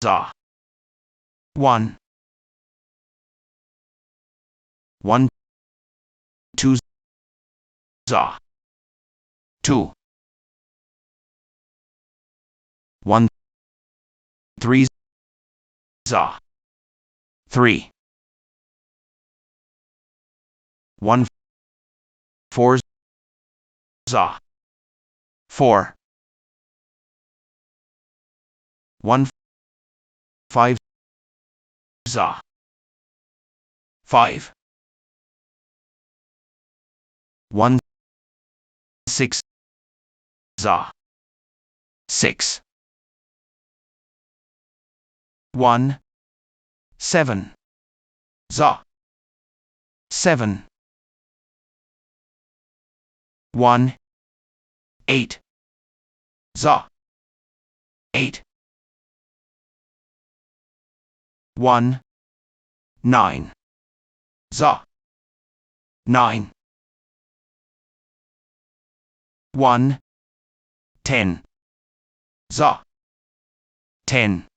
za. 1 1 2 za. 2 1 3 za. 3 1 4 za. 4 1 5 za. 5 1 6 za. 6 1 7 za. 7 1 8 za. 8 1 9 za. 9 1 10 za. 10